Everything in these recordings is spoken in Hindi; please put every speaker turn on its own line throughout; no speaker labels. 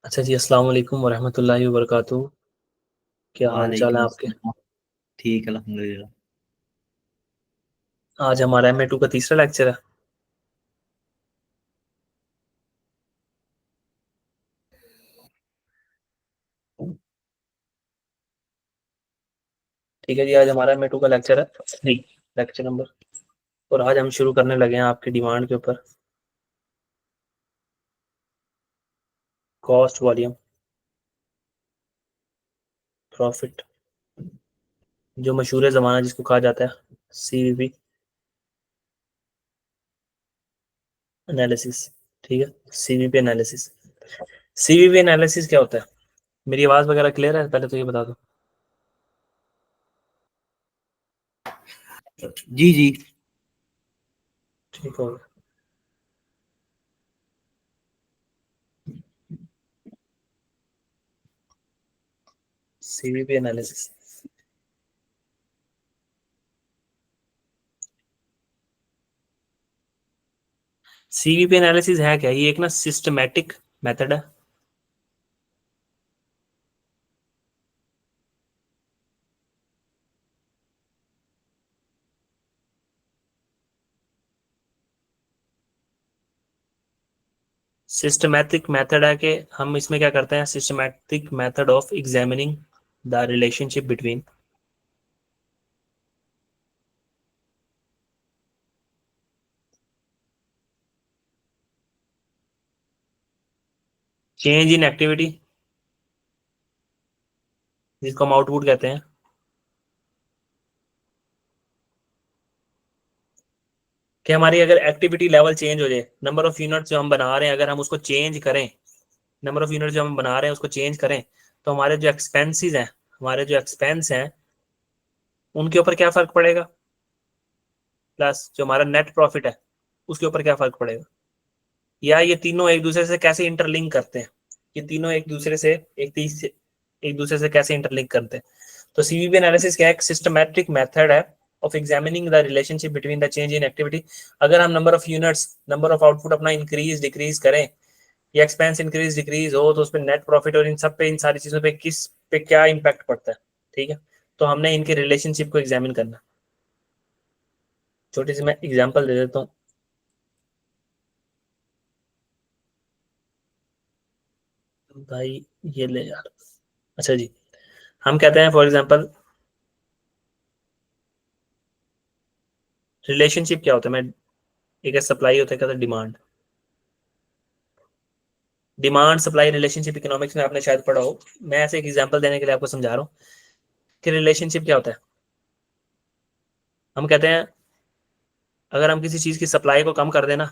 अच्छा जी, अस्सलाम वालेकुम वरहमतुल्लाहि वबरकातुहू। क्या हाल चाल है
वालेकुम
आपके?
अस्सलाम। ठीक, अल्हम्दुलिल्लाह।
आज हमारा MA2 का तीसरा लेक्चर है। ठीक है जी, आज हमारा MA2 का लेक्चर है 3, लेक्चर नंबर। और आज हम शुरू करने लगे हैं आपकी डिमांड के ऊपर। कॉस्ट, वॉल्यूम, प्रॉफिट, जो मशहूर ज़माना जिसको कहा जाता है CVP एनालिसिस। ठीक है, CVP एनालिसिस। CVP एनालिसिस क्या होता है? मेरी आवाज़ वगैरह क्लियर है? पहले तो ये बता दो।
जी जी।
ठीक होगा। CVP analysis. CVP एनालिसिस है क्या? ये एक ना सिस्टमैटिक मेथड है। सिस्टमैटिक मेथड है कि हम इसमें क्या करते हैं, systematic method of examining the relationship between change in activity, जिसको हम आउटपुट कहते हैं, कि हमारी अगर एक्टिविटी लेवल चेंज हो जाए, नंबर ऑफ यूनिट जो हम बना रहे हैं अगर हम उसको चेंज करें, नंबर ऑफ यूनिट जो हम बना रहे हैं उसको चेंज करें, तो हमारे जो एक्सपेंसेस हैं, हमारे जो एक्सपेंस हैं उनके ऊपर क्या फर्क पड़ेगा, प्लस जो हमारा नेट प्रॉफिट है उसके ऊपर क्या फर्क पड़ेगा, या ये तीनों एक दूसरे से कैसे इंटरलिंक करते हैं, ये तीनों एक दूसरे से एक दूसरे से कैसे इंटरलिंक करते हैं। तो सीवीपी एनालिसिस क्या है? एक सिस्टमैटिक मेथड है of examining the relationship between the change in activity. अगर हम number of units, number of output अपना इंक्रीज डिक्रीज करें, या एक्सपेंस इंक्रीज डिक्रीज हो, तो उस पर नेट प्रॉफिट और इन सब पे, इन सारी चीजों पे किस पे क्या इम्पैक्ट पड़ता है। ठीक है, तो हमने इनके रिलेशनशिप को एग्जामिन करना। छोटी सी मैं एग्जाम्पल दे देता हूँ भाई, ये ले यार। अच्छा जी, हम कहते हैं फॉर एग्जांपल, रिलेशनशिप क्या होता है? मैं एक सप्लाई होता है, क्या होता है? Demand. Demand supply relationship economics में आपने शायद पढ़ा हो। मैं ऐसे एक एग्जांपल देने के लिए आपको समझा रहा हूँ कि रिलेशनशिप क्या होता है। हम कहते हैं अगर हम किसी चीज की सप्लाई को कम कर देना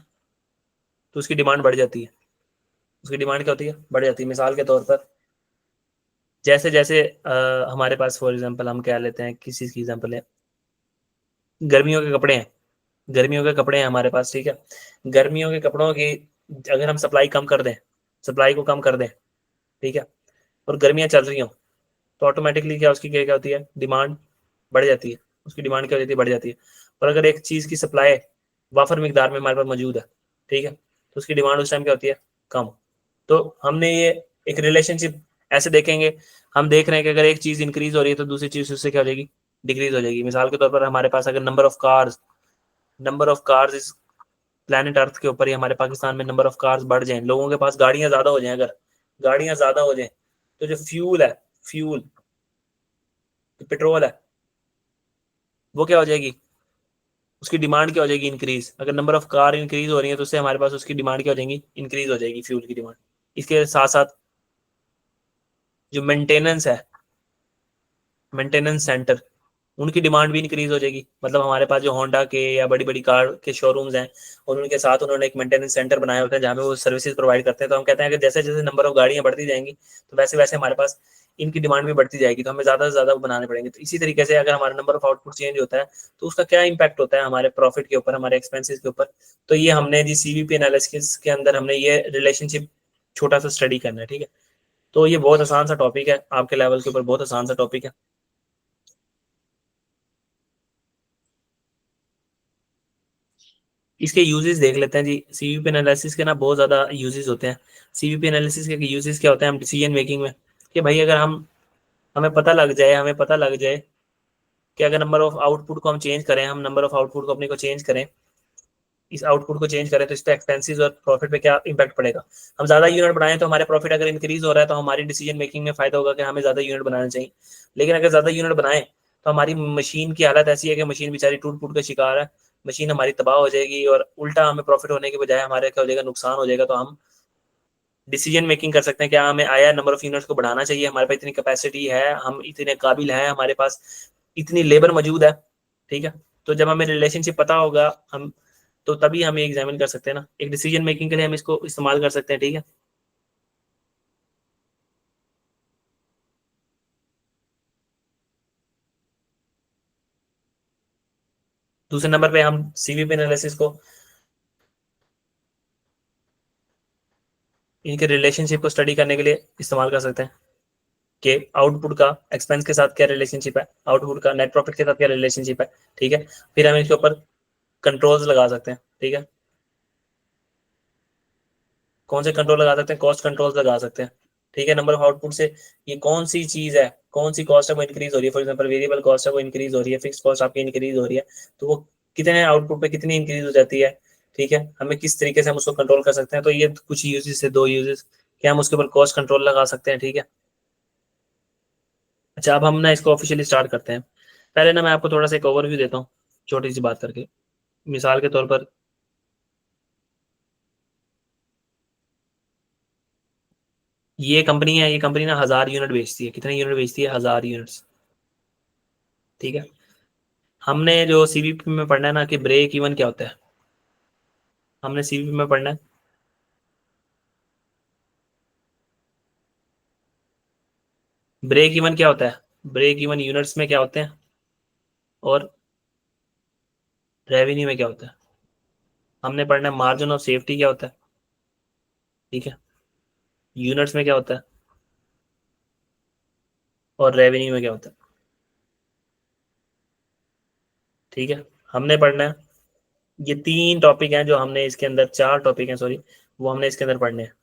तो उसकी डिमांड बढ़ जाती है। उसकी डिमांड क्या होती है? बढ़ जाती है। मिसाल के तौर पर, जैसे जैसे हमारे पास फॉर एग्जांपल हम क्या लेते हैं, किस चीज की एग्जांपल है, गर्मियों के कपड़े हैं। गर्मियों के कपड़े हैं हमारे पास, ठीक है। गर्मियों के कपड़ों की अगर हम सप्लाई कम कर दें, सप्लाई को कम कर दें, ठीक है, और गर्मियां चल रही हों, तो ऑटोमेटिकली क्या उसकी क्या क्या होती है? डिमांड बढ़ जाती है। उसकी डिमांड क्या हो जाती है? बढ़ जाती है। और अगर एक चीज़ की सप्लाई वाफर मिकदार में हमारे पास मौजूद है, ठीक है, तो उसकी डिमांड उस टाइम क्या होती है? कम। तो हमने ये एक रिलेशनशिप ऐसे देखेंगे, हम देख रहे हैं कि अगर एक चीज़ इंक्रीज हो रही है तो दूसरी चीज़ उससे क्या हो जाएगी? डिक्रीज हो जाएगी। मिसाल के तौर पर हमारे पास अगर नंबर ऑफ कार्स इस प्लेनेट अर्थ के ऊपर ही हमारे पाकिस्तान में नंबर ऑफ कार्स बढ़ जाएं, लोगों के पास गाड़ियां ज़्यादा हो जाएं, अगर गाड़ियां ज़्यादा हो जाएं, तो जो फ्यूल है, फ्यूल पेट्रोल है, वो क्या हो जाएगी? उसकी डिमांड क्या हो जाएगी? इंक्रीज। अगर नंबर ऑफ कार इंक्रीज हो रही है तो उससे हमारे पास उसकी डिमांड क्या हो जाएगी? इंक्रीज हो जाएगी, फ्यूल की डिमांड। इसके साथ साथ जो मेंटेनेंस है, मेंटेनेंस सेंटर, उनकी डिमांड भी इंक्रीज हो जाएगी। मतलब हमारे पास जो होंडा के या बड़ी बड़ी कार के शोरूम्स हैं, और उनके साथ उन्होंने एक मेंटेनेंस सेंटर बनाया होता है जहाँ पे वो सर्विसेज प्रोवाइड करते हैं। तो हम कहते हैं कि जैसे जैसे नंबर ऑफ गाड़ियां बढ़ती जाएंगी तो वैसे वैसे हमारे पास इनकी डिमांड भी बढ़ती जाएगी, तो हमें ज़्यादा से ज़्यादा बनाने पड़ेंगे। तो इसी तरीके से अगर हमारा नंबर ऑफ आउटपुट चेंज होता है तो उसका क्या इंपैक्ट होता है हमारे प्रॉफिट के ऊपर, हमारे एक्सपेंसिस के ऊपर। तो ये हमने जी सीवीपी एनालिसिस के अंदर हमने ये रिलेशनशिप छोटा सा स्टडी करना है, ठीक है। तो ये बहुत आसान सा टॉपिक है, आपके लेवल के ऊपर बहुत आसान सा टॉपिक है। इसके यूजेस देख लेते हैं जी। सीवीपी एनालिसिस के ना बहुत ज़्यादा यूजेस होते हैं। सीवीपी एनालिसिस के यूजेस क्या होते हैं हम डिसीजन मेकिंग में, कि भाई अगर हमें पता लग जाए कि अगर नंबर ऑफ आउटपुट को हम चेंज करें, हम नंबर ऑफ आउटपुट को अपने को चेंज करें, इस आउटपुट को चेंज करें तो इस पे एक्सपेंसेस और प्रॉफिट पे क्या इंपैक्ट पड़ेगा। हम ज़्यादा यूनिट बनाएं तो हमारे प्रॉफिट अगर इंक्रीज हो रहा है तो हमारी डिसीजन मेकिंग में फायदा होगा कि हमें ज़्यादा यूनिट बनाना चाहिए। लेकिन अगर ज़्यादा यूनिट बनाएं तो हमारी मशीन की हालत ऐसी है कि मशीन बेचारी टूट फूट का शिकार है, मशीन हमारी तबाह हो जाएगी और उल्टा हमें प्रॉफिट होने के बजाय हमारे क्या हो जाएगा, नुकसान हो जाएगा। तो हम डिसीजन मेकिंग कर सकते हैं, क्या हमें आया नंबर ऑफ यूनिट्स को बढ़ाना चाहिए, हमारे पास इतनी कैपेसिटी है, हम इतने काबिल हैं, हमारे पास इतनी लेबर मौजूद है। ठीक है, तो जब हमें रिलेशनशिप पता होगा हम, तो तभी हम एग्जामिन कर सकते हैं ना, एक डिसीजन मेकिंग के लिए हम इसको इस्तेमाल कर सकते हैं। ठीक है, दूसरे नंबर पे हम सीवीपी एनालिसिस को इनके रिलेशनशिप को स्टडी करने के लिए इस्तेमाल कर सकते हैं कि आउटपुट का एक्सपेंस के साथ क्या रिलेशनशिप है, आउटपुट का नेट प्रॉफिट के साथ क्या रिलेशनशिप है। ठीक है, फिर हम इसके ऊपर कंट्रोल्स लगा सकते हैं। ठीक है, कौन से कंट्रोल लगा सकते हैं, कॉस्ट कंट्रोल्स लगा सकते हैं। ठीक है, नंबर ऑफ आउटपुट से ये कौन सी चीज है, कौन सी कॉस्ट है वो इंक्रीज हो रही है, फॉर एग्जांपल वेरिएबल कॉस्ट है वो इंक्रीज हो रही है, फिक्स कॉस्ट आपकी इंक्रीज हो रही है, तो वो कितने आउटपुट पे कितनी इंक्रीज हो जाती है। ठीक है, हमें किस तरीके से हम उसको कंट्रोल कर सकते हैं। तो ये कुछ यूजेस है, दो यूजेस कि हम उसके ऊपर कॉस्ट कंट्रोल लगा सकते हैं। ठीक है, अच्छा अब हम ना इसको ऑफिशियली स्टार्ट करते हैं। पहले ना मैं आपको थोड़ा सा एक ओवरव्यू देता हूँ छोटी सी बात करके। मिसाल के तौर पर ये कंपनी है, ये कंपनी ना 1000 यूनिट बेचती है। कितने यूनिट बेचती है, 1000 यूनिट्स। ठीक है, हमने जो सीवीपी में पढ़ना है ना कि ब्रेक इवन क्या होता है, हमने सीवीपी में पढ़ना है ब्रेक इवन क्या होता है, ब्रेक इवन यूनिट्स में क्या होते हैं और रेवेन्यू में क्या होता है। हमने पढ़ना है मार्जिन ऑफ सेफ्टी क्या होता है। ठीक है, यूनिट्स में क्या होता है और रेवेन्यू में क्या होता है। ठीक है, हमने पढ़ना है ये तीन टॉपिक हैं जो हमने इसके अंदर, चार टॉपिक हैं सॉरी, वो हमने इसके अंदर पढ़ने हैं।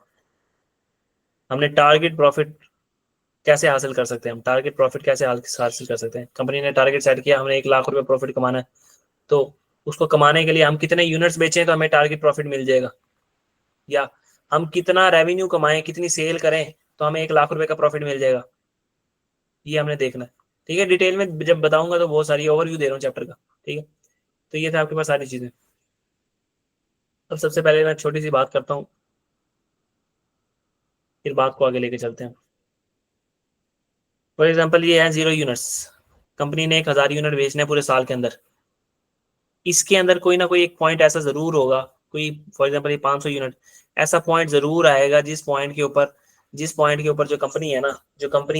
हमने टारगेट प्रॉफिट कैसे हासिल कर सकते हैं, हम टारगेट प्रॉफिट कैसे हासिल कर सकते हैं। कंपनी ने टारगेट सेट किया, हमने 1 लाख रुपए प्रॉफिट कमाना है, तो उसको कमाने के लिए हम कितने यूनिट्स बेचें तो हमें टारगेट प्रॉफिट मिल जाएगा, या हम कितना रेवेन्यू कमाएं, कितनी सेल करें तो हमें 1 लाख रुपए का प्रॉफिट मिल जाएगा। ये हमने देखना है। ठीक है, डिटेल में जब बताऊंगा तो बहुत सारी ओवरव्यू दे रहा हूँ चैप्टर का। ठीक है, तो ये था आपके पास सारी चीजें। अब सबसे पहले मैं छोटी सी बात करता हूँ, फिर बात को आगे लेके चलते हैं। फॉर एग्जाम्पल ये है 0 यूनिट्स, कंपनी ने 1000 यूनिट बेचने हैं पूरे साल के अंदर। इसके अंदर कोई ना कोई एक पॉइंट ऐसा जरूर होगा, कोई फॉर एग्जाम्पल ये 500 यूनिट, ऐसा पॉइंट जरूर आएगा जिस पॉइंट के ऊपर जो कंपनी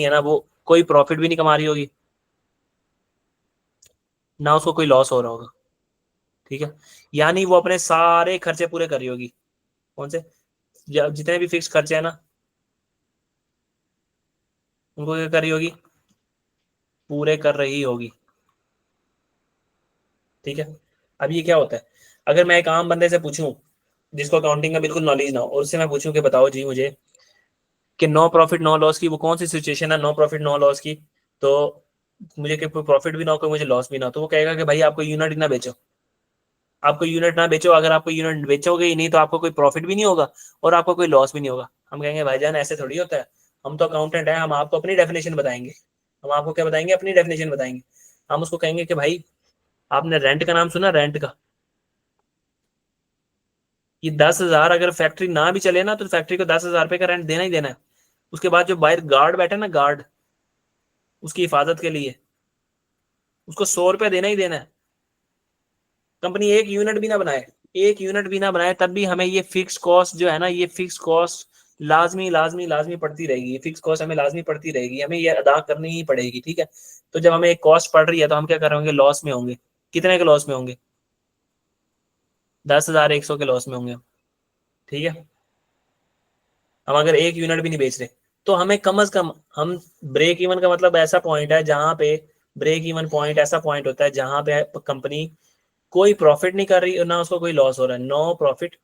है ना वो कोई प्रॉफिट भी नहीं कमा रही होगी, ना उसको कोई लॉस हो रहा होगा। ठीक है, यानी वो अपने सारे खर्चे पूरे कर रही होगी। कौन से, जितने भी फिक्स खर्चे हैं ना उनको क्या कर रही होगी, पूरे कर रही होगी। ठीक है, अब ये क्या होता है, अगर मैं एक आम बंदे से पूछूं जिसको अकाउंटिंग का बिल्कुल नॉलेज ना हो, और उससे मैं पूछूं कि बताओ जी मुझे कि नो प्रॉफिट नो लॉस की वो कौन सी सिचुएशन है, नो प्रॉफिट नो लॉस की, तो मुझे कि कोई प्रॉफिट भी ना हो कोई मुझे लॉस भी ना हो, तो वो कहेगा कि भाई आपको यूनिट ही ना बेचो, आपको यूनिट ना बेचो, अगर आपको यूनिट बेचोगे ही नहीं तो आपको कोई प्रॉफिट भी नहीं होगा और आपको कोई लॉस भी नहीं होगा। हम कहेंगे भाईजान ऐसे थोड़ी होता है, हम तो अकाउंटेंट हैं, हम आपको अपनी डेफिनेशन बताएंगे। हम आपको क्या बताएंगे, अपनी डेफिनेशन बताएंगे। हम उसको कहेंगे कि भाई आपने रेंट का नाम सुना, रेंट का, ये 10,000 अगर फैक्ट्री ना भी चले ना तो फैक्ट्री को 10,000 रुपए का रेंट देना ही देना है। उसके बाद जो बाहर गार्ड बैठे ना, गार्ड उसकी हिफाजत के लिए, उसको 100 रुपया देना ही देना है। कंपनी एक यूनिट भी ना बनाए, एक यूनिट भी ना बनाए, तब भी हमें ये फिक्स कॉस्ट जो है ना, ये फिक्स कॉस्ट लाजमी लाजमी लाजमी पड़ती रहेगी। ये फिक्स कॉस्ट हमें लाजमी पड़ती रहेगी, हमें ये अदा करनी ही पड़ेगी। ठीक है, तो जब हमें एक कॉस्ट पड़ रही है तो हम क्या कर रहे होंगे, लॉस में होंगे। कितने के लॉस में होंगे, 10,100 के लॉस में होंगे हम। ठीक है, हम अगर एक यूनिट भी नहीं बेच रहे तो हमें कम अज कम, हम ब्रेक इवन का मतलब ऐसा पॉइंट है जहां पे, ब्रेक इवन पॉइंट ऐसा पॉइंट होता है जहां पे कंपनी कोई प्रॉफिट नहीं कर रही और ना उसको कोई लॉस हो रहा है, नो प्रॉफिट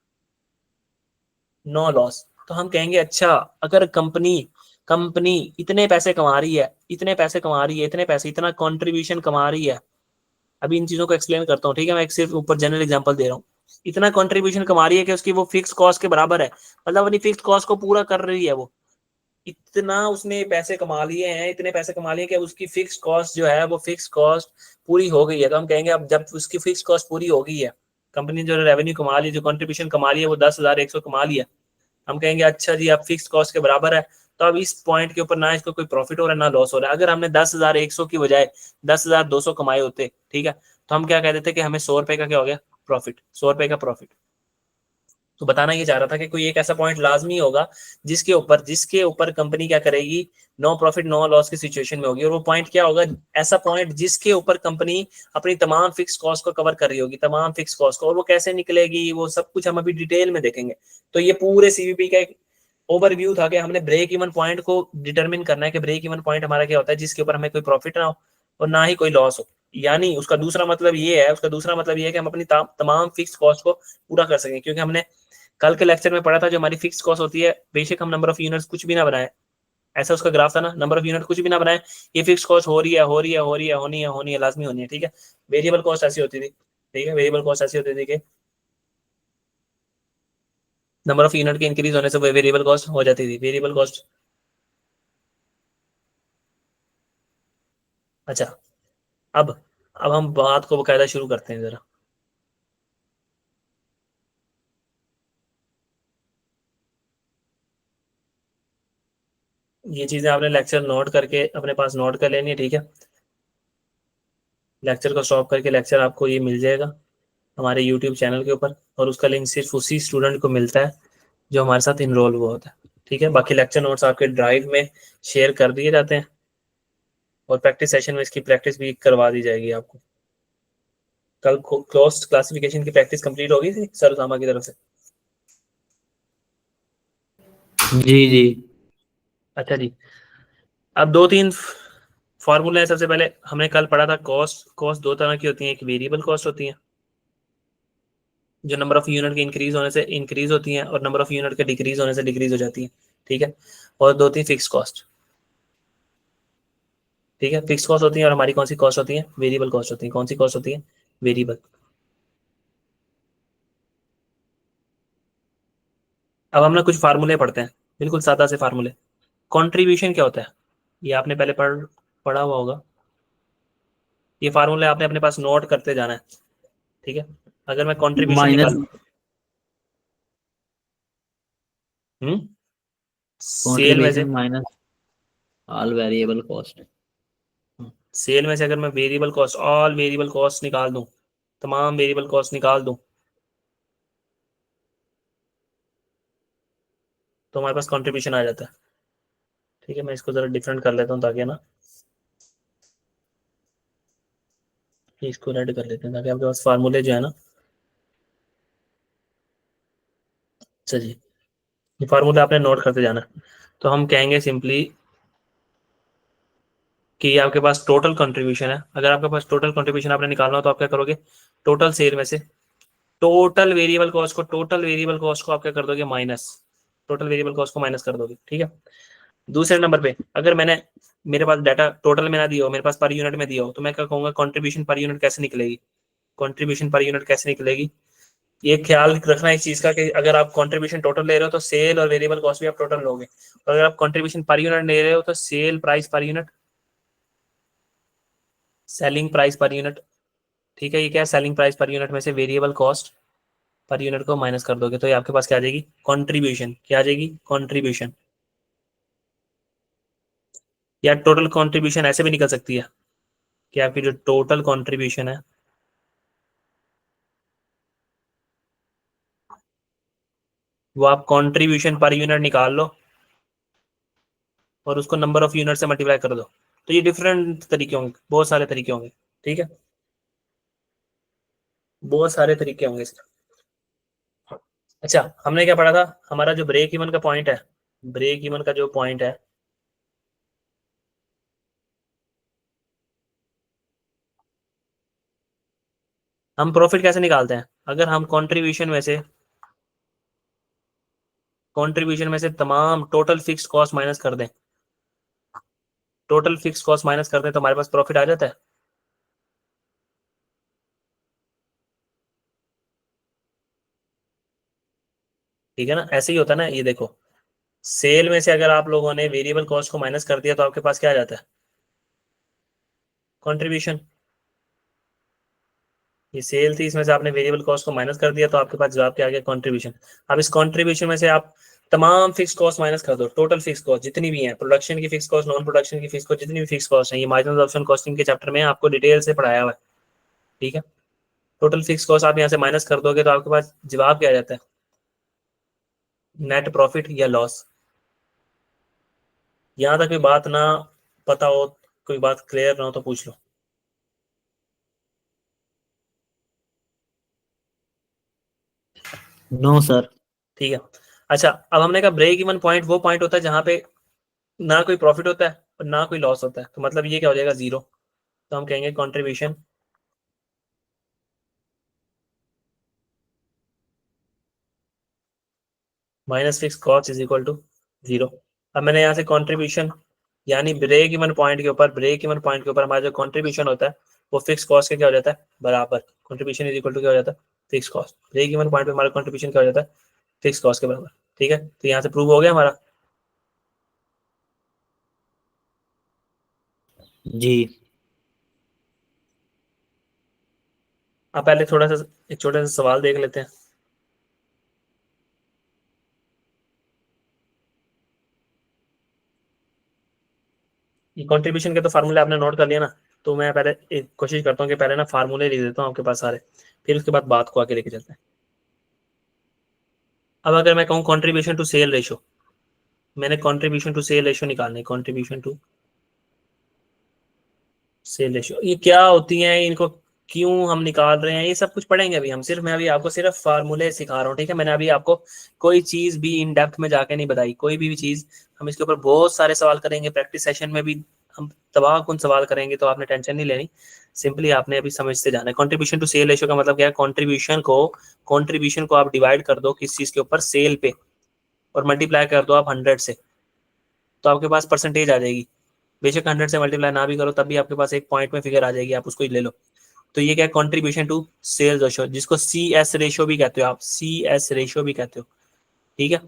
नो लॉस। तो हम कहेंगे अच्छा, अगर कंपनी कंपनी इतने पैसे कमा रही है, इतने पैसे कमा रही है, इतने पैसे, इतना कंट्रीब्यूशन कमा रही है, अभी इन चीजों को एक्सप्लेन करता हूँ, ठीक है, मैं एक सिर्फ ऊपर जनरल एग्जांपल दे रहा हूँ। इतना कंट्रीब्यूशन कमा रही है कि उसकी वो फिक्स कॉस्ट के बराबर है, मतलब अपनी फिक्स कॉस्ट को पूरा कर रही है वो। इतना उसने पैसे कमा लिए हैं, इतने पैसे कमा लिए कि उसकी फिक्स कॉस्ट जो है वो फिक्स कॉस्ट पूरी हो गई है। तो हम कहेंगे अब जब उसकी फिक्स कॉस्ट पूरी हो गई है, कंपनी जो रेवेन्यू कमा ली, जो कंट्रीब्यूशन कमा लिया, वो 10,100 कमा लिया, हम कहेंगे अच्छा जी अब फिक्स कॉस्ट के बराबर है। तो अब इस पॉइंट के ऊपर ना इसको कोई प्रॉफिट हो रहा है ना लॉस हो रहा है। अगर हमने 10,100 की बजाय 10,200 कमाए होते, ठीक है, तो हम क्या कह देते कि हमें 100 रुपए का क्या हो गया प्रॉफिट, 100 रुपए का प्रॉफिट। तो बताना ये चाह रहा था कि कोई एक ऐसा पॉइंट लाजमी होगा जिसके ऊपर कंपनी क्या करेगी, नो प्रॉफिट नो लॉस की सिचुएशन में होगी। और वो पॉइंट क्या होगा, ऐसा पॉइंट जिसके ऊपर कंपनी अपनी तमाम फिक्स कॉस्ट को कवर कर रही होगी, तमाम फिक्स कॉस्ट को। और वो कैसे निकलेगी, वो सब कुछ हम अभी डिटेल में देखेंगे। तो ये पूरे सीवीपी का एक ओवरव्यू था कि हमने ब्रेक इवन पॉइंट को डिटरमिन करना है कि ब्रेक इवन पॉइंट हमारा क्या होता है, जिसके ऊपर हमें कोई प्रॉफिट ना हो और ना ही कोई लॉस हो। यानी उसका दूसरा मतलब ये है कि हम अपनी तमाम फिक्स कॉस्ट को पूरा कर सकें। क्योंकि हमने कल के लेक्चर में पढ़ा था, जो हमारी फिक्स कॉस्ट होती है, बेशक हम नंबर ऑफ यूनिट्स कुछ भी ना बनाए, ऐसा उसका ग्राफ था ना, नंबर ऑफ यूनिट कुछ भी ना बनाए, ये फिक्स कॉस्ट हो रही है, हो रही है, हो रही है, होनी है, लाजमी होनी है, ठीक है। वेरिएबल कॉस्ट ऐसी होती थी, ठीक है, वेरिएबल कॉस्ट ऐसी होती थी कि नंबर ऑफ यूनिट के इंक्रीज होने से वो वेरिएबल कॉस्ट हो जाती थी, वेरिएबल कॉस्ट। अच्छा, अब अब हम बात को बकायदा शुरू करते हैं जरा। ये चीजें आपने लेक्चर नोट करके अपने पास नोट कर लेनी है, ठीक है। लेक्चर को स्टॉप करके लेक्चर आपको ये मिल जाएगा हमारे यूट्यूब चैनल के ऊपर, और उसका लिंक सिर्फ उसी स्टूडेंट को मिलता है जो हमारे साथ इनरोल हुआ होता है, ठीक है। बाकी लेक्चर नोट्स आपके ड्राइव में शेयर कर दिए जाते हैं, और प्रैक्टिस सेशन में इसकी प्रैक्टिस भी करवा दी जाएगी आपको। कल कॉस्ट क्लासिफिकेशन की प्रैक्टिस कंप्लीट होगी थी सर उसामा की तरफ से।
जी जी।
अच्छा जी, अब दो तीन फॉर्मूले हैं। सबसे पहले हमने कल पढ़ा था, कॉस्ट कॉस्ट दो तरह की होती है, एक वेरिएबल कॉस्ट होती है जो नंबर ऑफ यूनिट के इंक्रीज होने से इंक्रीज होती हैं, और नंबर ऑफ यूनिट के डिक्रीज होने से डिक्रीज हो जाती है, ठीक है। और दो तीन फिक्स कॉस्ट, ठीक है, फिक्स कॉस्ट होती है। और हमारी कौन सी कॉस्ट होती है, वेरिएबल कॉस्ट होती है। कौन सी कॉस्ट होती है, वेरिएबल। अब हम ना कुछ फार्मूले पढ़ते हैं, बिल्कुल सादा से फार्मूले। कंट्रीब्यूशन क्या होता है, ये आपने पहले पढ़ा हुआ होगा। ये फार्मूले आपने अपने पास नोट करते जाना है, ठीक है। अगर मैं कंट्रीब्यूशन
माइनस
निकालूं, सेल में से
contribution minus all variable cost.
Sale में से अगर मैं variable cost, all variable cost निकाल दूं, तमाम वेरिएबल कॉस्ट निकाल दूं, तो हमारे पास कंट्रीब्यूशन आ जाता है, ठीक है। मैं इसको जरा डिफरेंट कर लेता हूँ ताकि ना, इसको रेड कर लेते हैं ताकि आपके पास फार्मूले जो है ना। अच्छा जी, ये फार्मूला आपने नोट करते जाना। तो हम कहेंगे सिंपली कि ये आपके पास टोटल कंट्रीब्यूशन है। अगर आपके पास टोटल कंट्रीब्यूशन आपने निकालना हो तो आप क्या करोगे, टोटल सेल में से टोटल वेरिएबल कॉस्ट को आप क्या कर दोगे, माइनस, टोटल वेरिएबल कॉस्ट को माइनस कर दोगे, ठीक है। दूसरे नंबर पे अगर मेरे पास डाटा टोटल में ना दिया हो, मेरे पास पर यूनिट में दिया हो, तो मैं क्या कहूंगा, कंट्रीब्यूशन पर यूनिट कैसे निकलेगी, कंट्रीब्यूशन पर यूनिट कैसे निकलेगी। ये ख्याल रखना इस चीज का कि अगर आप कंट्रीब्यूशन टोटल ले रहे हो तो सेल और वेरिएबल कॉस्ट भी आप टोटल लोगे, और अगर आप कंट्रीब्यूशन पर यूनिट ले रहे हो तो sale price per unit, selling price per unit, ठीक है। ये क्या है, सेलिंग प्राइस पर यूनिट में से वेरिएबल कॉस्ट पर यूनिट को माइनस कर दोगे, तो ये आपके पास क्या आ जाएगी, कंट्रीब्यूशन। क्या आ जाएगी, कंट्रीब्यूशन। या टोटल कंट्रीब्यूशन ऐसे भी निकल सकती है कि आपकी जो टोटल कंट्रीब्यूशन है, वो आप कंट्रीब्यूशन पर यूनिट निकाल लो और उसको नंबर ऑफ यूनिट से मल्टीप्लाई कर दो। तो ये डिफरेंट तरीके होंगे, बहुत सारे तरीके होंगे, ठीक है, बहुत सारे तरीके होंगे इसके। अच्छा, हमने क्या पढ़ा था, हमारा जो ब्रेक इवन का पॉइंट है, ब्रेक इवन का जो पॉइंट है, हम प्रॉफिट कैसे निकालते हैं? अगर हम कंट्रीब्यूशन में से तमाम टोटल फिक्स कॉस्ट माइनस कर दें, टोटल फिक्स कॉस्ट माइनस कर दें तो हमारे पास प्रॉफिट आ जाता है। ठीक है ना, ऐसे ही होता है ना। ये देखो, सेल में से अगर आप लोगों ने वेरिएबल कॉस्ट को माइनस कर दिया तो आपके पास क्या आ जाता है? कंट्रीब्यूशन। ये सेल थी, इसमें से आपने वेरिएबल कॉस्ट को माइनस कर दिया तो आपके पास जवाब क्या आ गया? कंट्रीब्यूशन। अब इस कंट्रीब्यूशन में से आप तमाम फिक्स कॉस्ट माइनस कर दो, टोटल फिक्स कॉस्ट जितनी भी हैं, प्रोडक्शन की फिक्स कॉस्ट, नॉन प्रोडक्शन की फिक्स कॉस्ट, जितनी भी फिक्स कॉस्ट है, ये मार्जिनल ऑप्शन कॉस्टिंग के चैप्टर में आपको डिटेल से पढ़ाया हुआ है। ठीक है, टोटल फिक्स कॉस्ट आप यहाँ से माइनस कर दोगे तो आपके पास जवाब क्या आ जाता है? नेट प्रॉफिट या लॉस। यहाँ तक कोई बात ना पता हो, कोई बात क्लियर ना हो तो पूछ लो।
No sir.
ठीक है। अच्छा, अब हमने कहा ब्रेक इवन पॉइंट वो पॉइंट होता है जहां पे ना कोई प्रॉफिट होता है और ना कोई लॉस होता है, तो मतलब ये क्या हो जाएगा? जीरो। तो हम कहेंगे contribution minus fix cost is equal to zero. अब मैंने यहाँ से कंट्रीब्यूशन, यानी ब्रेक इवन पॉइंट के ऊपर हमारा जो कंट्रीब्यूशन होता है वो फिक्स कॉस्ट के क्या हो जाता है? बराबर। कंट्रीब्यूशन इज इक्वल टू क्या हो जाता है? Fix cost. Break even point पे हमारा कंट्रीब्यूशन क्या हो जाता है? फिक्स कॉस्ट के बराबर। ठीक है, तो यहाँ से प्रूव हो गया हमारा।
जी।
अब पहले थोड़ा सा एक छोटा सा सवाल देख लेते हैं। ये कंट्रीब्यूशन के तो फार्मूले आपने नोट कर लिया ना, तो मैं पहले एक कोशिश करता हूँ कि पहले ना फार्मूले लिख देता हूँ आपके पास सारे, फिर उसके बाद बात को आगे लेके चलते हैं। अब अगर मैं कहूँ कंट्रीब्यूशन टू सेल रेशो, मैंने कंट्रीब्यूशन टू सेल रेशो निकालने, कंट्रीब्यूशन टू सेल रेशो ये क्या होती है, इनको क्यों हम निकाल रहे हैं, ये सब कुछ पढ़ेंगे अभी हम। सिर्फ मैं अभी आपको सिर्फ फार्मूले सिखा रहा हूँ। ठीक है, मैंने अभी आपको कोई चीज भी इन डेप्थ में जाके नहीं बताई, कोई भी चीज। हम इसके ऊपर बहुत सारे सवाल करेंगे, प्रैक्टिस सेशन में भी हम तबाह कुन सवाल करेंगे, तो आपने टेंशन नहीं लेनी। सिंपली आपने अभी समझते जाना है। कंट्रीब्यूशन टू सेल रेशो का मतलब क्या है? कंट्रीब्यूशन को आप डिवाइड कर दो किस चीज के ऊपर? सेल पे, और मल्टीप्लाई कर दो आप 100 से, तो आपके पास परसेंटेज आ जाएगी। बेशक 100 से मल्टीप्लाई ना भी करो तब भी आपके पास एक पॉइंट में फिगर आ जाएगी, आप उसको ही ले लो। तो ये क्या है? कंट्रीब्यूशन टू सेल्स रेशो, जिसको सी एस रेशो भी कहते हो आप, सी एस रेशो भी कहते हो। ठीक है,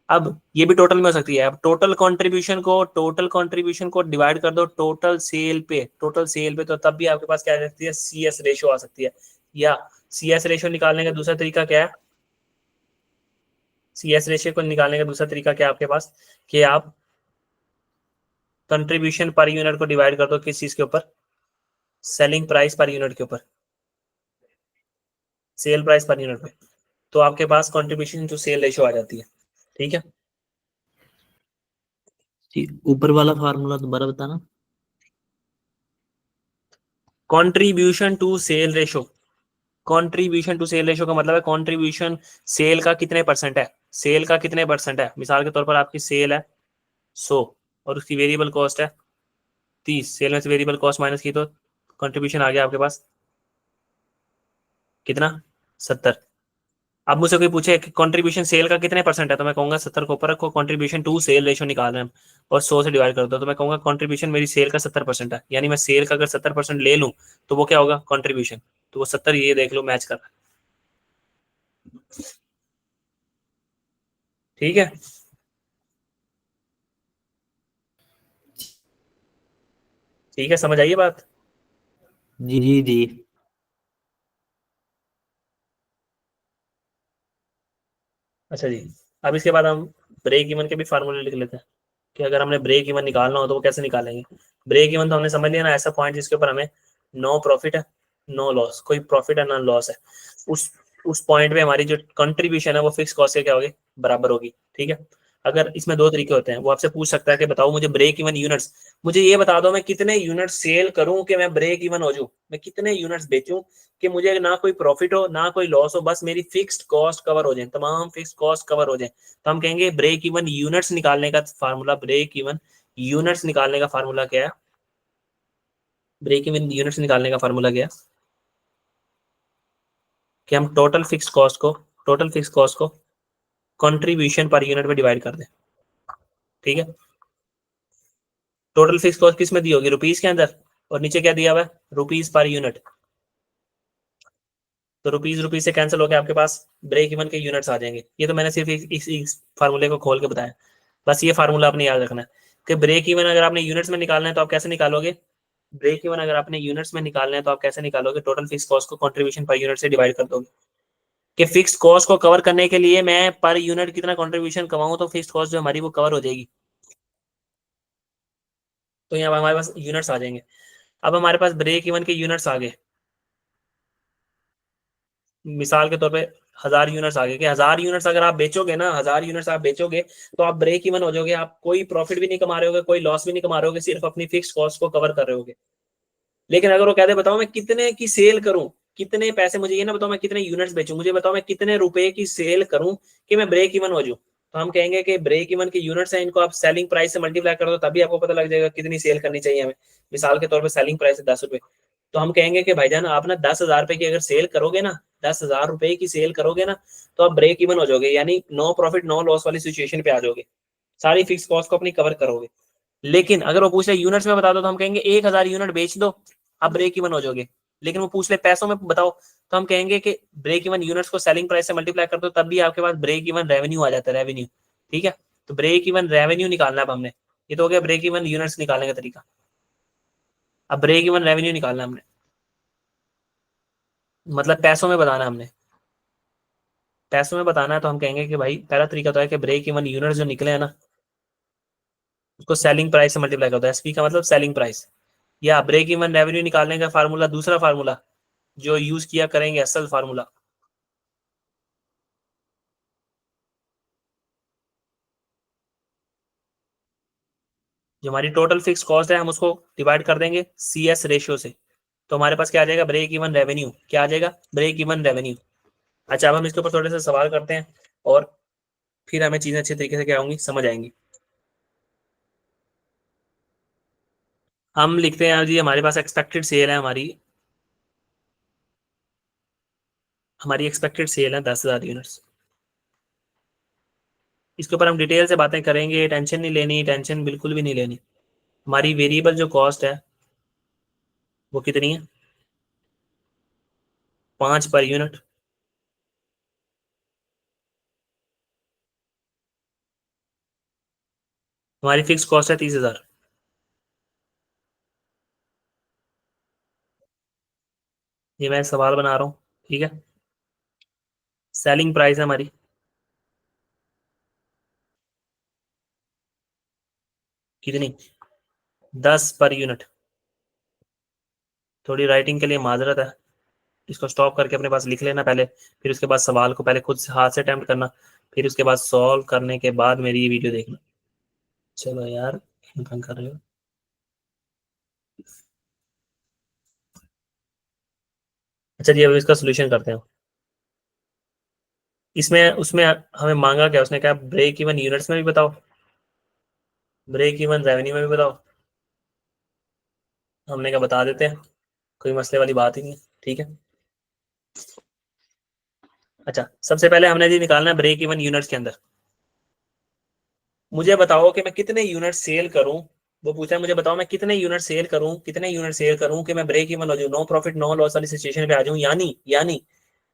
अब ये भी टोटल में हो सकती है। अब टोटल कंट्रीब्यूशन को डिवाइड कर दो टोटल सेल पे, तो तब भी आपके पास क्या आ सकती है? सी एस रेशो आ सकती है। या सी एस रेशो निकालने का दूसरा तरीका क्या है? सी एस रेशो को निकालने का दूसरा तरीका क्या है आपके पास? कि आप कंट्रीब्यूशन पर यूनिट को डिवाइड कर दो किस चीज के ऊपर? सेलिंग प्राइस पर यूनिट के ऊपर, सेल प्राइस पर यूनिट पे, तो आपके पास कंट्रीब्यूशन टू सेल रेशो आ जाती है। ठीक है,
जी, ऊपर वाला फार्मूला दोबारा बताना।
Contribution to sale ratio, contribution to sale ratio का मतलब है कंट्रीब्यूशन सेल का कितने परसेंट है, सेल का कितने परसेंट है। मिसाल के तौर पर आपकी सेल है 100 और उसकी वेरिएबल कॉस्ट है 30, सेल में से वेरिएबल कॉस्ट माइनस की तो कंट्रीब्यूशन आ गया आपके पास कितना? 70। अब मुझसे कोई पूछे कि कंट्रीब्यूशन सेल का कितने परसेंट है, तो मैं कहूंगा 70 को ऊपर रखो, कंट्रीब्यूशन टू सेल रेशो निकाल रहे हैं हम, और 100 से डिवाइड कर दो, तो मैं कहूंगा कंट्रीब्यूशन मेरी सेल का 70% है। यानी मैं सेल का अगर 70% ले लूं तो वो क्या होगा? कंट्रीब्यूशन। तो वो 70, ये देख लो मैच कर रहा है। ठीक है, ठीक है, समझ आइए बात।
जी जी जी।
अच्छा जी, अब इसके बाद हम ब्रेक इवन के भी फार्मूले लिख लेते हैं कि अगर हमने ब्रेक इवन निकालना हो तो वो कैसे निकालेंगे। ब्रेक इवन तो हमने समझ लिया ना, ऐसा पॉइंट जिसके ऊपर हमें नो प्रॉफिट है, नो लॉस, कोई प्रॉफिट है ना लॉस है। उस उस पॉइंट पे हमारी जो कंट्रीब्यूशन है वो फिक्स कॉस्ट के क्या होगी? बराबर होगी। ठीक है, अगर इसमें दो तरीके होते हैं, वो आपसे पूछ सकता है कि बताओ मुझे ब्रेक इवन यूनिट्स, मुझे ये बता दो मैं कितने यूनिट सेल करूं कि मैं ब्रेक इवन हो जाऊं, मैं कितने यूनिट्स बेचूं कि मुझे ना कोई प्रॉफिट हो ना कोई लॉस हो, बस मेरी फिक्स्ड कॉस्ट कवर हो जाए, तमाम फिक्स्ड कॉस्ट कवर हो जाए। तो हम कहेंगे ब्रेक इवन यूनिट्स निकालने का फार्मूला, ब्रेक इवन यूनिट्स निकालने का फार्मूला क्या है? ब्रेक इवन यूनिट्स निकालने का फार्मूला क्या है? कि हम टोटल फिक्स कॉस्ट को कंट्रीब्यूशन पर यूनिट में डिवाइड कर दें। ठीक है, टोटल फिक्स कॉस्ट किस में दी होगी, रुपीस के अंदर, और नीचे क्या दिया हुआ है, रुपीस पर यूनिट। तो रुपीस रुपीस से कैंसिल होकर आपके पास ब्रेक इवन के यूनिट्स आ जाएंगे। ये तो मैंने सिर्फ इस फार्मूले को खोल के बताया, बस ये फार्मूला आपने याद रखना है कि ब्रेक इवन अगर आपने यूनिट्स में निकालना है तो आप कैसे निकालोगे, ब्रेक इवन अगर आपने यूनिट्स में निकालना है तो आप कैसे निकालोगे, टोटल फिक्स कॉस्ट को कंट्रीब्यूशन पर यूनिट से डिवाइड कर दोगे। कि फिक्स कॉस्ट को कवर करने के लिए मैं पर यूनिट कितना कंट्रीब्यूशन कमाऊं तो फिक्स कॉस्ट जो हमारी वो कवर हो जाएगी। तो यहाँ हमारे पास यूनिट्स आ जाएंगे। अब हमारे पास ब्रेक इवन के यूनिट्स आ गए, मिसाल के तौर पे 1000 यूनिट्स आ गए, कि 1000 यूनिट्स अगर आप बेचोगे ना, 1000 यूनिट्स आप बेचोगे तो आप ब्रेक इवन हो जाओगे, आप कोई प्रॉफिट भी नहीं कमा रहे होगे, कोई लॉस भी नहीं कमा रहे होगे, सिर्फ अपनी फिक्स कॉस्ट को कवर कर रहे होगे। लेकिन अगर वो कहते बताओ मैं कितने की सेल करूं, कितने पैसे, मुझे ये ना बताओ मैं कितने यूनिट्स बेचूं, मुझे बताओ मैं कितने रुपए की सेल करूं कि मैं ब्रेक इवन हो जाऊं, तो हम कहेंगे कि ब्रेक इवन के यूनिट्स हैं, इनको आप सेलिंग प्राइस से मल्टीप्लाई कर दो तभी आपको पता लग जाएगा कितनी सेल करनी चाहिए हमें। मिसाल के तौर पर सेलिंग प्राइस है 10 रुपए, तो हम कहेंगे कि भाईजान आप ना 10,000 रुपए की अगर सेल करोगे ना, 10,000 रुपए की सेल करोगे ना, तो आप ब्रेक इवन हो जाओगे, यानी नो प्रॉफिट नो लॉस वाली सिचुएशन पे आ जाओगे, सारी फिक्स कॉस्ट को अपनी कवर करोगे। लेकिन अगर वो पूछ ले यूनिट्स में बता दो तो हम कहेंगे 1,000 यूनिट बेच दो, आप ब्रेक इवन हो जाओगे। लेकिन वो पूछ ले पैसों में बताओ तो हम कहेंगे कि ब्रेक इवन यूनिट्स को सेलिंग प्राइस से मल्टीप्लाई कर दो तब भी आपके पास ब्रेक इवन रेवेन्यू आ जाता है, रेवेन्यू। ठीक है, तो ब्रेक इवन रेवेन्यू निकालना है अब हमने, ये तो हो गया ब्रेक इवन यूनिट्स निकालने का तरीका। अब ब्रेक इवन रेवेन्यू निकालना है हमने, मतलब पैसों में बताना है हमने, पैसों में बताना है तो हम कहेंगे कि भाई पहला तरीका तो है कि ब्रेक इवन यूनिट्स जो निकले हैं ना उसको सेलिंग प्राइस से मल्टीप्लाई कर दो, एसपी का मतलब सेलिंग प्राइस। या ब्रेक इवन रेवेन्यू निकालने का फार्मूला, दूसरा फार्मूला जो यूज किया करेंगे, असल फार्मूला, जो हमारी टोटल फिक्स कॉस्ट है हम उसको डिवाइड कर देंगे सी एस रेशियो से, तो हमारे पास क्या आ जाएगा, ब्रेक इवन रेवेन्यू, क्या आ जाएगा, ब्रेक इवन रेवेन्यू। अच्छा, अब हम इसके ऊपर थोड़े से सवाल करते हैं और फिर हमें चीजें अच्छे तरीके से क्या होंगी, समझ आएंगी। हम लिखते हैं जी, हमारे पास एक्सपेक्टेड सेल है, हमारी एक्सपेक्टेड सेल है 10,000 यूनिट्स। इसके ऊपर हम डिटेल से बातें करेंगे, टेंशन नहीं लेनी, टेंशन बिल्कुल भी नहीं लेनी। हमारी वेरिएबल जो कॉस्ट है वो कितनी है, 5 पर यूनिट। हमारी फिक्स कॉस्ट है 30,000। ये मैं सवाल बना रहा हूँ, ठीक है। सेलिंग प्राइस है हमारी कितनी, 10 पर यूनिट। थोड़ी राइटिंग के लिए माजरत है, इसको स्टॉप करके अपने पास लिख लेना पहले, फिर उसके बाद सवाल को पहले खुद से हाथ से अटेम्प्ट करना, फिर उसके बाद सॉल्व करने के बाद मेरी ये वीडियो देखना। चलो यार, तंग कर रहे हो। अच्छा जी, अब इसका सोल्यूशन करते हैं। इसमें उसमें हमें मांगा क्या, उसने कहा ब्रेक इवन यूनिट्स में भी बताओ, ब्रेक इवन रेवेन्यू में भी बताओ। हमने क्या बता देते हैं, कोई मसले वाली बात ही नहीं है, ठीक है। अच्छा, सबसे पहले हमने जी निकालना है ब्रेक इवन यूनिट्स के अंदर। मुझे बताओ कि मैं कितने यूनिट सेल करूं, वो पूछा है मुझे बताओ मैं कितने यूनिट सेल करूं, कितने यूनिट सेल करूं कि मैं ब्रेक इवन हो जाऊं, नो प्रॉफिट नो लॉस वाली सिचुएशन पे आ जाऊं, यानी यानी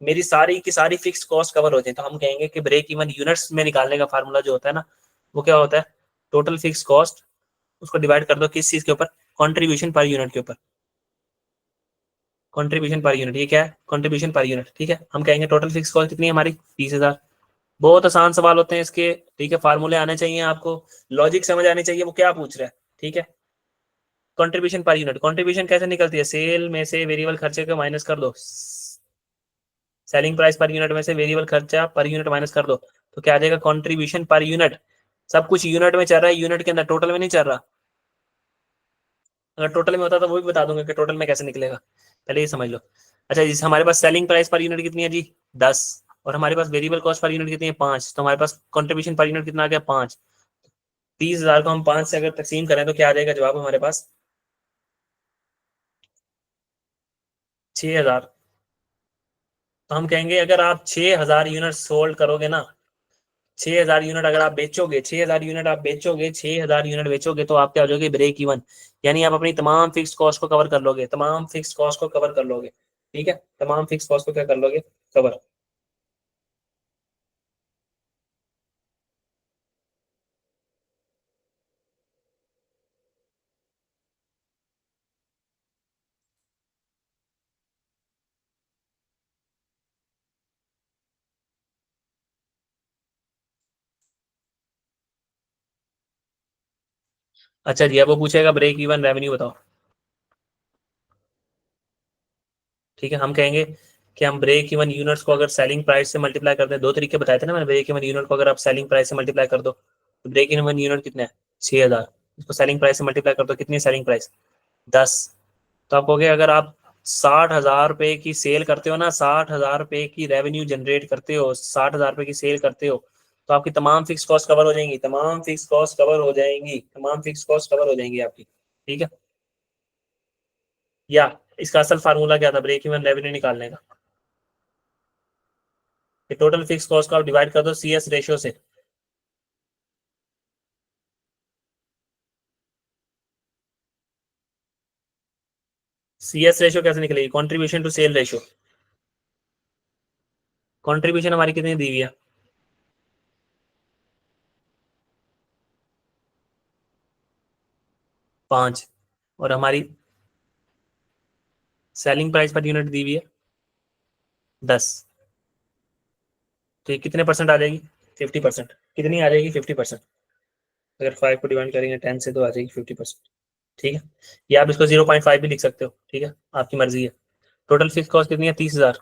मेरी सारी की सारी फिक्स कॉस्ट कवर हो जाए। तो हम कहेंगे कि ब्रेक इवन यूनिट्स में निकालने का फार्मूला जो होता है ना, वो क्या होता है, टोटल फिक्स कॉस्ट, उसको डिवाइड कर दो किस चीज के ऊपर, कंट्रीब्यूशन पर यूनिट के ऊपर। कंट्रीब्यूशन पर यूनिट, ये क्या है, कंट्रीब्यूशन पर यूनिट, ठीक है। हम कहेंगे टोटल फिक्स कॉस्ट कितनी है हमारी, 30,000। बहुत आसान सवाल होते हैं इसके, ठीक है। फार्मूले आने चाहिए आपको, लॉजिक समझ आनी चाहिए वो क्या पूछ रहा है, ठीक है। कंट्रीब्यूशन पर यूनिट, कंट्रीब्यूशन कैसे निकलती है, सेल में से वेरिएबल खर्चे को माइनस कर दो, सेलिंग प्राइस पर यूनिट में से वेरिएबल खर्चा पर यूनिट माइनस कर दो, तो क्या आ जाएगा, कंट्रीब्यूशन पर यूनिट। सब कुछ यूनिट में चल रहा है, यूनिट के अंदर, टोटल में नहीं चल रहा। अगर टोटल में होता तो वो भी बता दूंगा कि टोटल में कैसे निकलेगा, पहले ये समझ लो। अच्छा, जिस हमारे पास सेलिंग प्राइस पर यूनिट कितनी है जी, 10, और हमारे पास वेरिएबल कॉस्ट पर यूनिट कितनी है, 5, तो हमारे पास कंट्रीब्यूशन पर यूनिट कितना आ गया, 5। 30,000 को हम 5 से अगर तकसीम करें तो क्या आ जाएगा जवाब हमारे पास, 6,000। तो हम कहेंगे अगर आप 6,000 यूनिट सोल्ड करोगे ना, 6,000 यूनिट अगर आप बेचोगे, 6,000 यूनिट आप बेचोगे, 6,000 यूनिट बेचोगे, तो आप क्या हो जाओगे, ब्रेक इवन। यानी आप अपनी तमाम फिक्स कॉस्ट को कवर कर लोगे, तमाम फिक्स कॉस्ट को कवर कर लोगे। ठीक है, तमाम फिक्स कॉस्ट को क्या कर लोगे, कवर। अच्छा जी, अब वो पूछेगा ब्रेक इवन रेवेन्यू बताओ। ठीक है, हम कहेंगे कि हम ब्रेक इवन यूनिट्स को अगर सेलिंग प्राइस से मल्टीप्लाई करते हैं, दो तरीके बताए थे ना मैंने, ब्रेक इवन यूनिट को अगर आप सेलिंग प्राइस से मल्टीप्लाई कर दो, तो ब्रेक इवन यूनिट कितने हैं, 6,000। इसको सेलिंग प्राइस से मल्टीप्लाई कर दो, कितनी सेलिंग प्राइस, 10। तो आप कहोगे अगर आप 60,000 रुपए की सेल करते हो ना, 60,000 रुपए की रेवेन्यू जनरेट करते हो, 60,000 रुपए की सेल करते हो, तो आपकी तमाम फिक्स कॉस्ट कवर हो जाएंगी, तमाम फिक्स कॉस्ट कवर हो जाएंगी, तमाम फिक्स कॉस्ट कवर हो जाएंगी आपकी। ठीक है, या इसका असल फार्मूला क्या था ब्रेक इवन रेवेन्यू निकालने का, कि टोटल फिक्स कॉस्ट को आप डिवाइड कर दो सी एस रेशियो से। सी एस रेशियो कैसे निकलेगी, contribution to sale ratio. Contribution हमारी कितनी दी हुई है, 5। और हमारी सेलिंग प्राइस पर यूनिट दी हुई है 10। तो ये कितने परसेंट आ जाएगी, 50%। कितनी आ जाएगी, 50%। अगर 5 को डिवाइड करेंगे 10 से तो आ जाएगी 50%। ठीक है, या आप इसको 0.5 भी लिख सकते हो, ठीक है, आपकी मर्जी है। टोटल फिक्स कॉस्ट कितनी है, 30,000।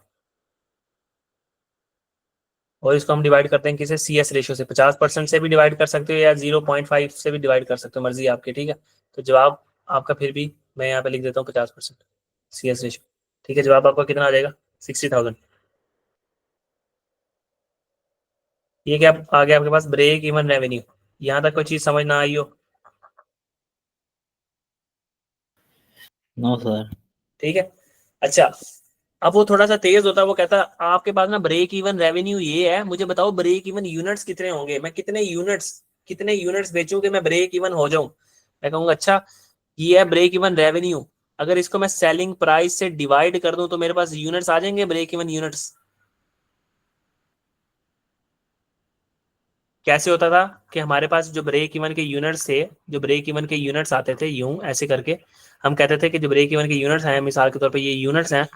और इसको हम डिवाइड करते हैं किसे, सी एस रेशियो से। 50% से भी डिवाइड कर सकते हो या 0.5 से भी डिवाइड कर सकते हो, मर्जी है आपकी। ठीक है, तो जवाब आपका फिर भी मैं यहाँ पे लिख देता हूँ 50% सी एस रेशियो। ठीक है, जवाब आपका कितना आ जाएगा, 60,000। ये क्या आ गया आपके पास, ब्रेक इवन रेवेन्यू। यहाँ तक कोई चीज समझ ना आई हो।
No sir.
ठीक है, अच्छा, अब वो थोड़ा सा तेज होता है, वो कहता आपके पास ना ब्रेक इवन रेवेन्यू ये है, मुझे बताओ ब्रेक इवन यूनिट्स कितने होंगे, मैं कितने यूनिट्स बेचूं कि मैं ब्रेक इवन हो जाऊं। मैं कहूंगा अच्छा, ये है ब्रेक इवन रेवेन्यू, अगर इसको मैं सेलिंग प्राइस से डिवाइड कर दूं तो मेरे पास यूनिट्स आ जाएंगे, ब्रेक इवन यूनिट्स। कैसे होता था कि हमारे पास जो ब्रेक इवन के यूनिट्स थे, जो ब्रेक इवन के यूनिट्स आते थे यूं ऐसे करके, हम कहते थे कि जो ब्रेक इवन के यूनिट्स हैं, मिसाल के तौर पे ये यूनिट्स हैं,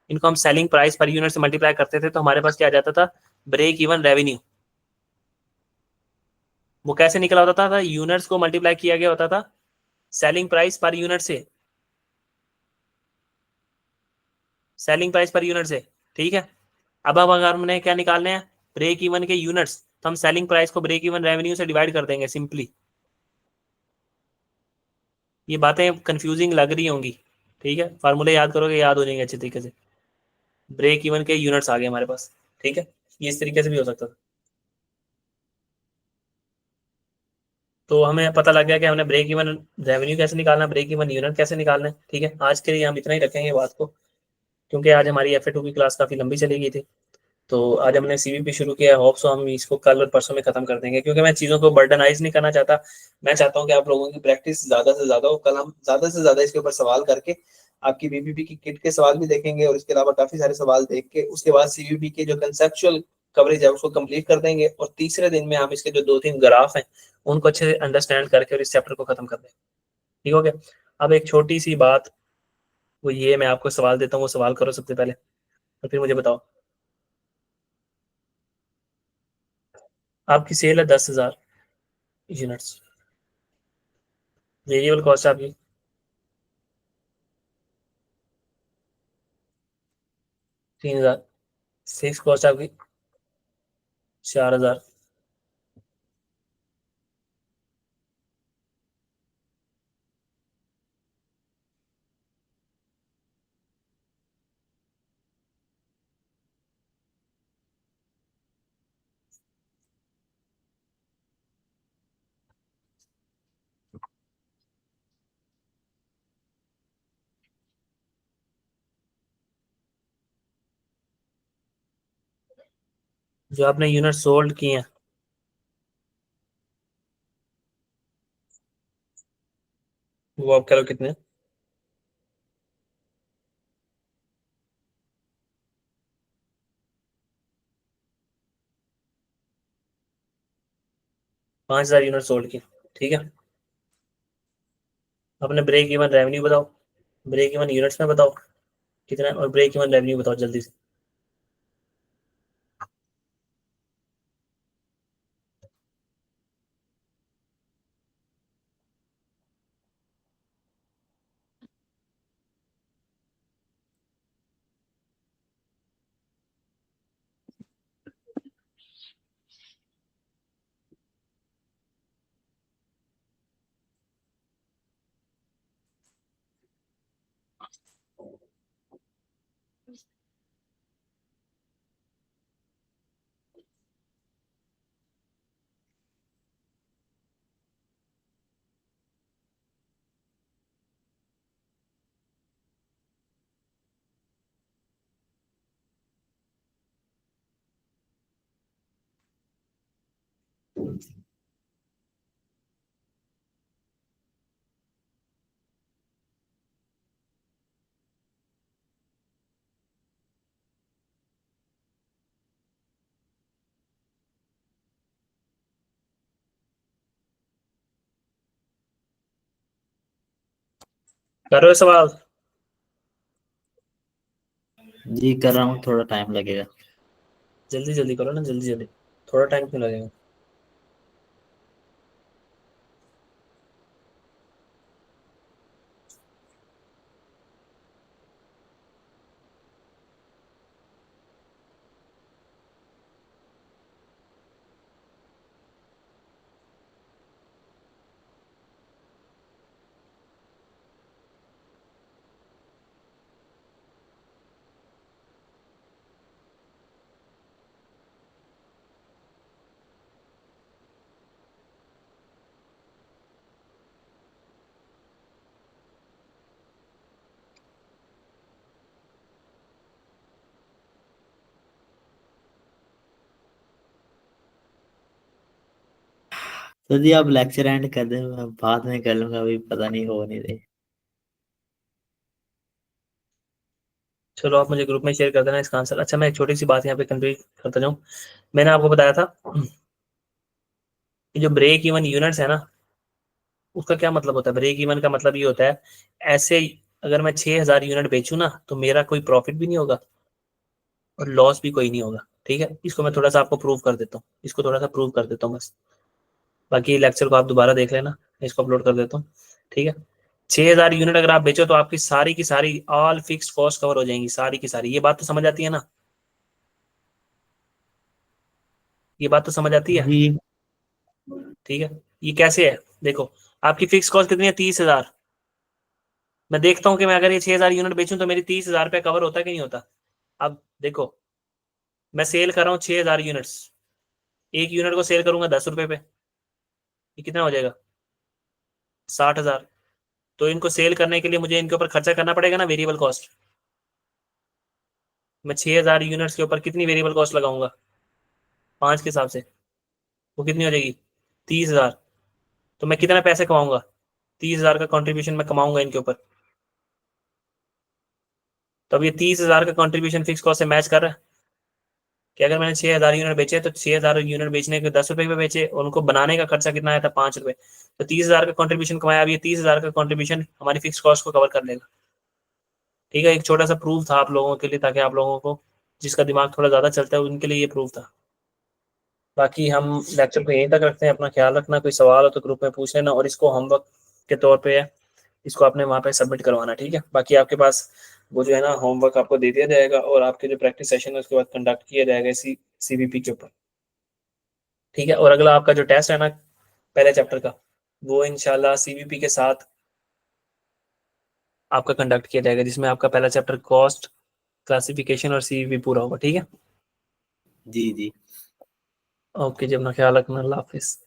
इनको हम सेलिंग प्राइस पर यूनिट से मल्टीप्लाई करते थे, तो हमारे पास क्या आ जाता था, ब्रेक इवन रेवेन्यू। वो कैसे निकला होता था, यूनिट्स को मल्टीप्लाई किया गया होता था सेलिंग प्राइस पर यूनिट से, सेलिंग प्राइस पर यूनिट से। ठीक है, अब अगर हमने क्या निकालने हैं, ब्रेक इवन के यूनिट्स, तो हम सेलिंग प्राइस को ब्रेक इवन रेवेन्यू से डिवाइड कर देंगे सिंपली। ये बातें कंफ्यूजिंग लग रही होंगी, ठीक है, फार्मूले याद करोगे याद हो जाएंगे अच्छे तरीके से। ब्रेक इवन के यूनिट्स आ गए हमारे पास। ठीक है, ये इस तरीके से भी हो सकता था। तो हमें पता लग गया कि हमने ब्रेक इवन रेवेन्यू कैसे निकालना, ब्रेक इवन यूनिट कैसे निकालना है। ठीक है, आज के लिए हम इतना ही रखेंगे बात को, क्योंकि आज हमारी FA2 की क्लास काफी लंबी चली गई थी। तो आज हमने CVP शुरू किया है, होप सो हम इसको कल और परसों में खत्म कर देंगे, क्योंकि मैं चीज़ों को बर्डनाइज नहीं करना चाहता। मैं चाहता हूँ कि आप लोगों की प्रैक्टिस ज़्यादा से ज़्यादा हो। कल हम ज़्यादा से ज़्यादा इसके ऊपर सवाल करके आपकी BPP की किट के सवाल भी देखेंगे, और इसके अलावा काफ़ी सारे सवाल देख के उसके बाद CVP के जो कंसेप्चुअल कवरेज है उसको कंप्लीट कर देंगे, और तीसरे दिन में हम इसके जो 2-3 ग्राफ हैं उनको अच्छे से अंडरस्टैंड करके और इस चैप्टर को खत्म कर देंगे। ठीक हो गया। अब एक छोटी सी बात, वो ये मैं आपको सवाल देता हूँ, वो सवाल करो सबसे पहले, और फिर मुझे बताओ। आपकी सेल है 10,000 यूनिट्स, वेरिएबल कॉस्ट आपकी 3,000, फिक्स कॉस्ट आपकी 4,000। जो आपने यूनिट सोल्ड किए हैं वो आप करो कितने? 5,000 यूनिट सोल्ड की, ठीक है। अपने ब्रेक इवन रेवेन्यू बताओ, ब्रेक इवन यूनिट्स में बताओ कितना है, और ब्रेक इवन रेवेन्यू बताओ जल्दी से। करो ये सवाल।
जी कर रहा हूँ, थोड़ा टाइम लगेगा।
जल्दी जल्दी करो ना, जल्दी जल्दी, थोड़ा टाइम क्यों लगेगा?
तो जी आप लेक्चर एंड कर दें, मैं बाद में कर लूंगा, अभी पता नहीं हो नहीं रही।
चलो आप मुझे ग्रुप में शेयर कर देना इसका आंसर। अच्छा मैं एक छोटी सी बात यहाँ पे कंप्लीट करता जाऊँ। मैंने आपको बताया था कि जो ब्रेक इवन यूनिट्स है ना, उसका क्या मतलब होता है? ब्रेक इवन का मतलब ये होता है, ऐसे अगर मैं 6,000 यूनिट बेचूं ना तो मेरा कोई प्रॉफिट भी नहीं होगा और लॉस भी कोई नहीं होगा, ठीक है। इसको मैं थोड़ा सा आपको प्रूव कर देता हूँ, इसको थोड़ा सा प्रूव कर देता हूँ बस। बाकी लेक्चर को आप दोबारा देख लेना, इसको अपलोड कर देता हूँ, ठीक है। 6,000 यूनिट अगर आप बेचो तो आपकी सारी की सारी ऑल फिक्स कॉस्ट कवर हो जाएंगी, सारी की सारी। ये बात तो समझ आती है ना? ये बात तो समझ आती है,
जी
ठीक है। ये कैसे है देखो, आपकी फिक्स कॉस्ट कितनी है? 30,000। मैं देखता हूँ कि मैं अगर ये 6,000 यूनिट बेचूं तो मेरी 30,000 रुपये कवर होता है कि नहीं होता। अब देखो, मैं सेल कर रहा हूँ 6,000 यूनिट्स, एक यूनिट को सेल करूंगा 10 रुपए पे, ये कितना हो जाएगा? 60,000। तो इनको सेल करने के लिए मुझे इनके ऊपर खर्चा करना पड़ेगा ना, वेरिएबल कॉस्ट। मैं 6,000 यूनिट्स के ऊपर कितनी वेरिएबल कॉस्ट लगाऊंगा 5 के हिसाब से? वो कितनी हो जाएगी? 30,000। तो मैं कितना पैसे कमाऊंगा? 30,000 का कॉन्ट्रीब्यूशन मैं कमाऊंगा इनके ऊपर। तो अब ये 30,000 का कॉन्ट्रीब्यूशन फिक्स कॉस्ट से मैच कर रहा है कि अगर मैंने 6,000 यूनिट बेचे तो 6,000 यूनिट बेचने के 10 रुपए पे बेचे और उनको बनाने का खर्चा कितना आया था? 5 रुपए। तो 30,000 का कॉन्ट्रीब्यूशन कमाया। अब ये 30,000 का कॉन्ट्रीब्यूशन हमारी फिक्स कॉस्ट को कवर कर लेगा, ठीक है। एक छोटा सा प्रूफ था आप लोगों के लिए, ताकि आप लोगों को जिसका दिमाग थोड़ा ज्यादा चलता है उनके लिए ये प्रूफ था। बाकी हम लेक्चर को यहीं तक रखते हैं। अपना ख्याल रखना, कोई सवाल हो तो ग्रुप में पूछ लेना, और इसको होमवर्क के तौर पे इसको आपने वहाँ पे सबमिट करवाना, ठीक है। बाकी आपके पास वो जो है ना होमवर्क आपको दे दिया जाएगा, और आपके जो प्रैक्टिस सेशन है उसके बाद कंडक्ट किया जाएगा इसी सीवीपी के ऊपर, ठीक है। और अगला आपका जो टेस्ट है ना पहले चैप्टर का, वो इंशाल्लाह सीवीपी के साथ आपका कंडक्ट किया जाएगा, जिसमें आपका पहला चैप्टर कॉस्ट, क्लासिफिकेशन और सीवीपी पूरा होगा, ठीक है।
जी जी।
ओके जी, अपना ख्याल रखना, अल्लाह हाफिज।